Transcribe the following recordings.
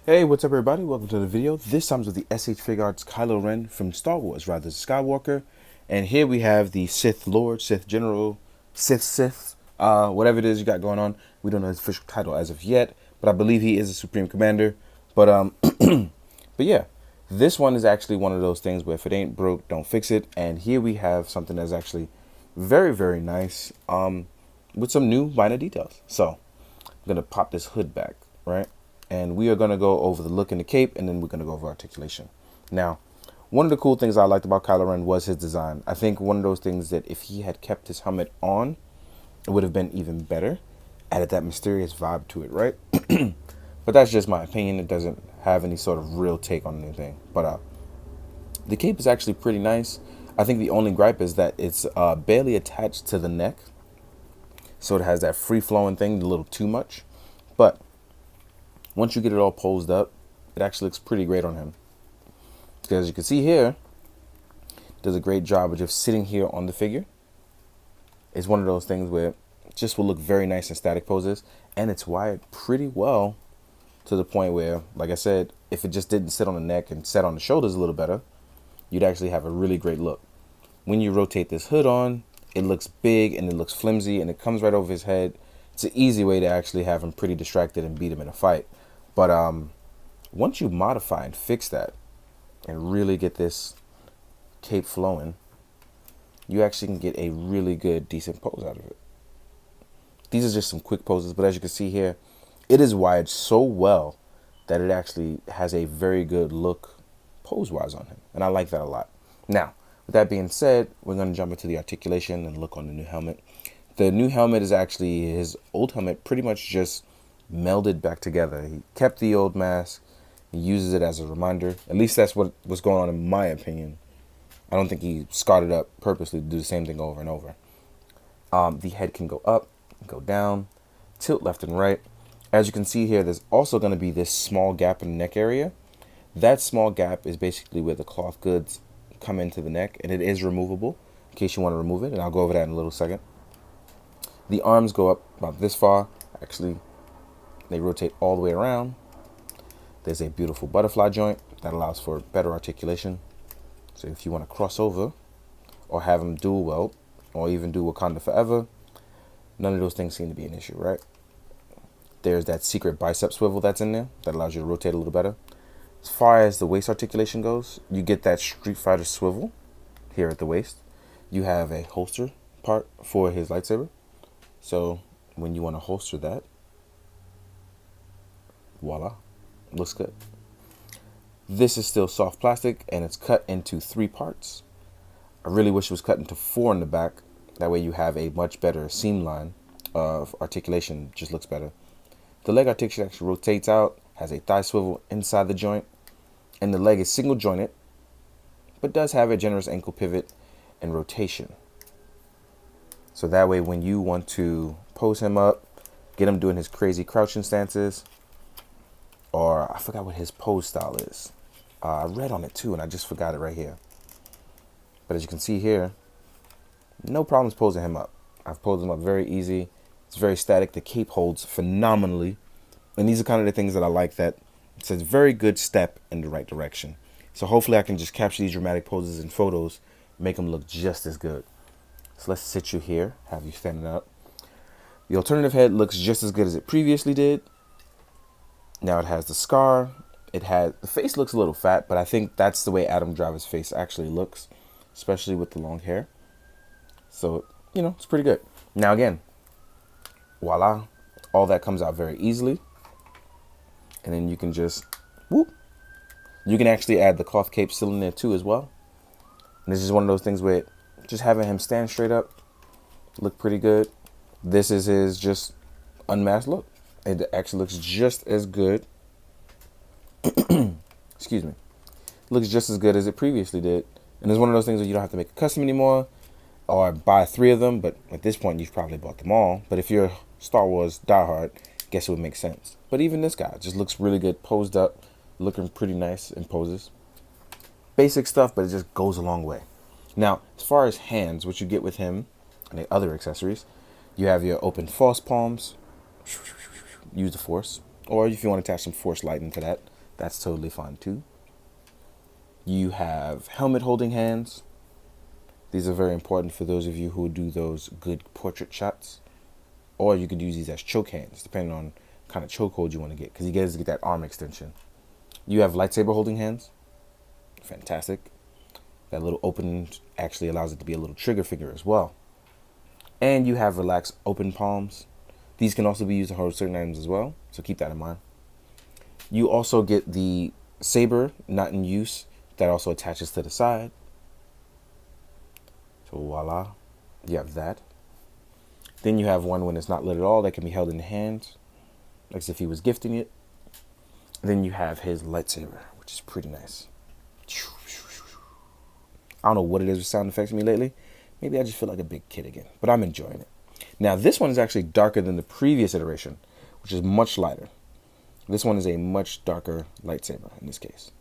Hey, what's up everybody? Welcome to the video. This time's with the SH Figuarts Kylo Ren from Star Wars, rather Skywalker. And here we have the Sith Lord, Sith General, Sith, whatever it is you got going on. We don't know his official title as of yet, but I believe he is a Supreme Commander. But but yeah, this one is actually one of those things where if it ain't broke, don't fix it. And here we have something that's actually very, very nice, with some new minor details. So I'm gonna pop this hood back, right? And we are going to go over the look and the cape, and then we're going to go over articulation. Now, one of the cool things I liked about Kylo Ren was his design. I think one of those things that if he had kept his helmet on, it would have been even better. Added that mysterious vibe to it, right? But that's just my opinion. It doesn't have any sort of real take on anything. But the cape is actually pretty nice. I think the only gripe is that it's barely attached to the neck. So it has that free-flowing thing, a little too much. But once you get it all posed up, it actually looks pretty great on him. Because as you can see here, it does a great job of just sitting here on the figure. It's one of those things where it just will look very nice in static poses. And it's wired pretty well to the point where, like I said, if it just didn't sit on the neck and sat on the shoulders a little better, you'd actually have a really great look. When you rotate this hood on, it looks big and it looks flimsy and it comes right over his head. It's an easy way to actually have him pretty distracted and beat him in a fight. But once you modify and fix that and really get this cape flowing, you actually can get a really good, decent pose out of it. These are just some quick poses, but as you can see here, it is wired so well that it actually has a very good look pose-wise on him. And I like that a lot. Now, with that being said, we're going to jump into the articulation and look on the new helmet. The new helmet is actually his old helmet pretty much just melded back together. He kept the old mask. He uses it as a reminder. At least that's what was going on in my opinion. I don't think he scarred it up purposely to do the same thing over and over. The head can go up, go down, tilt left and right. As you can see here, there's also going to be this small gap in the neck area. That small gap is basically where the cloth goods come into the neck, and it is removable in case you want to remove it, and I'll go over that in a little second. The arms go up about this far. Actually, they rotate all the way around. There's a beautiful butterfly joint that allows for better articulation. So if you want to cross over or have them dual weld or even do Wakanda Forever, none of those things seem to be an issue, right? There's that secret bicep swivel that's in there that allows you to rotate a little better. As far as the waist articulation goes, you get that Street Fighter swivel here at the waist. You have a holster part for his lightsaber. So when you want to holster that, voila, looks good. This is still soft plastic and it's cut into 3 parts. I really wish it was cut into 4 in the back. That way you have a much better seam line of articulation, just looks better. The leg articulation actually rotates out, has a thigh swivel inside the joint, and the leg is single jointed, but does have a generous ankle pivot and rotation. So that way when you want to pose him up, get him doing his crazy crouching stances, or I forgot what his pose style is. I read on it too, and I just forgot it right here. But as you can see here, no problems posing him up. I've posed him up very easy. It's very static. The cape holds phenomenally. And these are kind of the things that I like, that it's a very good step in the right direction. So hopefully I can just capture these dramatic poses in photos, make them look just as good. So let's sit you here, have you standing up. The alternative head looks just as good as it previously did. Now it has the scar. The face looks a little fat, but I think that's the way Adam Driver's face actually looks, especially with the long hair. So, you know, it's pretty good. Now again, voila, all that comes out very easily. And then you can just, whoop. You can actually add the cloth cape still in there too as well. And this is one of those things where just having him stand straight up look pretty good. This is his just unmasked look. It actually looks just as good. Excuse me. Looks just as good as it previously did. And it's one of those things where you don't have to make a custom anymore or buy 3 of them. But at this point, you've probably bought them all. But if you're Star Wars diehard, guess it would make sense. But even this guy just looks really good, posed up, looking pretty nice in poses. Basic stuff, but it just goes a long way. Now, as far as hands, what you get with him and the other accessories, you have your open false palms. Use the force. Or if you want to attach some force light into that, That's totally fine too. You have helmet holding hands. These are very important for those of you who do those good portrait shots. Or you could use these as choke hands, depending on kind of chokehold you want to get, because you guys get that arm extension. You have lightsaber holding hands. Fantastic. That little open actually allows it to be a little trigger finger as well. And you have relaxed open palms. These can also be used to hold certain items as well, so keep that in mind. You also get the saber, not in use, that also attaches to the side. So voila, you have that. Then you have one when it's not lit at all that can be held in the hand, like as if he was gifting it. Then you have his lightsaber, which is pretty nice. I don't know what it is with sound effects me lately. Maybe I just feel like a big kid again, but I'm enjoying it. Now this one is actually darker than the previous iteration, which is much lighter. This one is a much darker lightsaber in this case.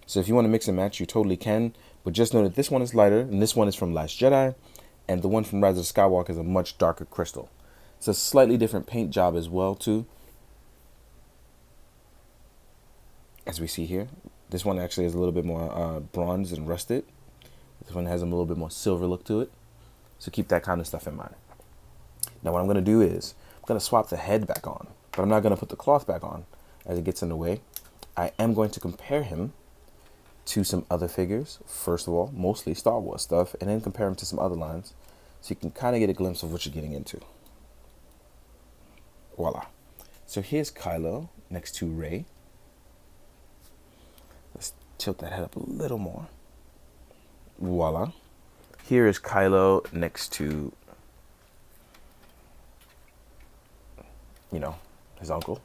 So if you want to mix and match, you totally can, but just know that this one is lighter, and this one is from Last Jedi, and the one from Rise of Skywalker is a much darker crystal. It's a slightly different paint job as well too, as we see here. This one actually is a little bit more bronze and rusted. This one has a little bit more silver look to it. So keep that kind of stuff in mind. Now what I'm going to do is, I'm going to swap the head back on, but I'm not going to put the cloth back on as it gets in the way. I am going to compare him to some other figures, first of all, mostly Star Wars stuff, and then compare him to some other lines, so you can kind of get a glimpse of what you're getting into. Voila. So here's Kylo next to Rey. Let's tilt that head up a little more. Voila. Here is Kylo next to, you know, his uncle.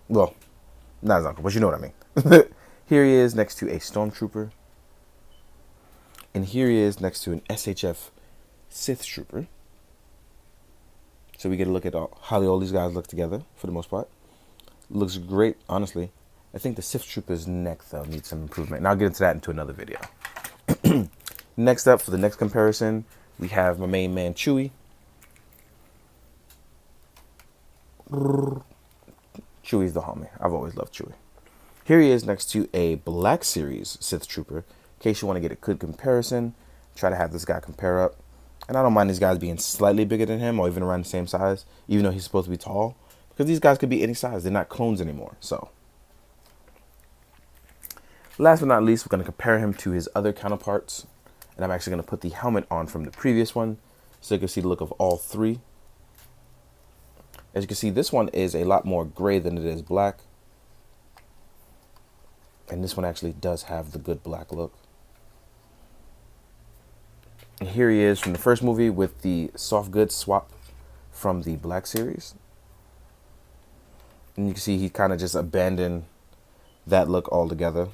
Well, not his uncle, but you know what I mean. Here he is next to a stormtrooper. And here he is next to an SHF Sith trooper. So we get a look at how all these guys look together for the most part. Looks great, honestly. I think the Sith trooper's neck, though, needs some improvement. And I'll get into that into another video. Next up, for the next comparison, we have my main man, Chewie. Chewie's the homie. I've always loved Chewie. Here he is next to a Black Series Sith Trooper. In case you want to get a good comparison, try to have this guy compare up. And I don't mind these guys being slightly bigger than him or even around the same size, even though he's supposed to be tall. Because these guys could be any size. They're not clones anymore. So, last but not least, we're going to compare him to his other counterparts. And I'm actually going to put the helmet on from the previous one so you can see the look of all three. As you can see, this one is a lot more gray than it is black. And this one actually does have the good black look. And here he is from the first movie with the soft goods swap from the Black Series. And you can see he kind of just abandoned that look altogether.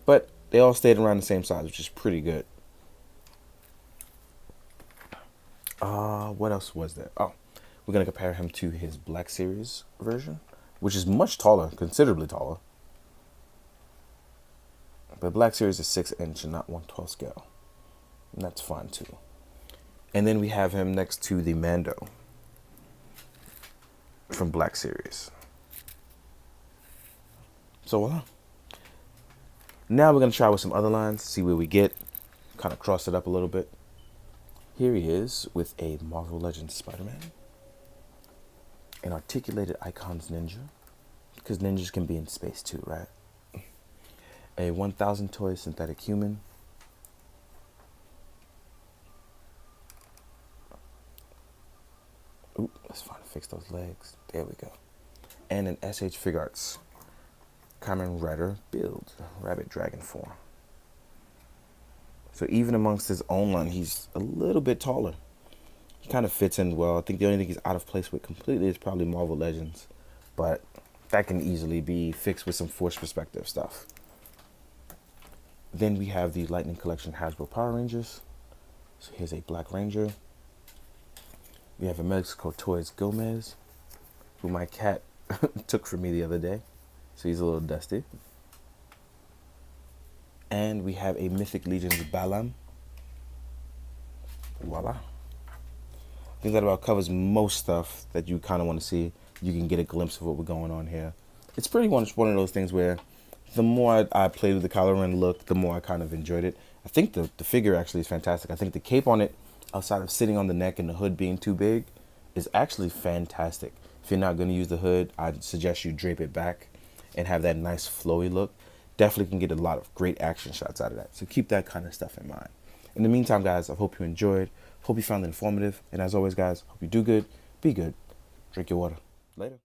But they all stayed around the same size, which is pretty good. What else was there? Oh, we're going to compare him to his Black Series version, which is much taller, considerably taller. But Black Series is 6-inch and not 1/12 scale. And that's fine too. And then we have him next to the Mando from Black Series. So voila. Now we're going to try with some other lines, see where we get. Kind of cross it up a little bit. Here he is with a Marvel Legends Spider-Man. An Articulated Icons Ninja. Because ninjas can be in space too, right? A 1000 toy synthetic human. Ooh, let's fix those legs. There we go. And an SH Figuarts Kamen Rider build, Rabbit Dragon form. So even amongst his own line, he's a little bit taller. He kind of fits in well. I think the only thing he's out of place with completely is probably Marvel Legends. But that can easily be fixed with some Force perspective stuff. Then we have the Lightning Collection Hasbro Power Rangers. So here's a Black Ranger. We have a Mexico Toys Gomez, who my cat took from me the other day. So he's a little dusty. And we have a Mythic Legions Balam. Voila. I think that about covers most stuff that you kind of want to see. You can get a glimpse of what we're going on here. it's pretty much one of those things where the more I played with the Kylo Ren look, the more I kind of enjoyed it. I think the figure actually is fantastic. I think the cape on it, outside of sitting on the neck and the hood being too big, is actually fantastic. If you're not going to use the hood, I'd suggest you drape it back and have that nice flowy look. Definitely can get a lot of great action shots out of that. So keep that kind of stuff in mind. In the meantime, guys, I hope you enjoyed. Hope you found it informative. And as always, guys, hope you do good, be good, drink your water. Later.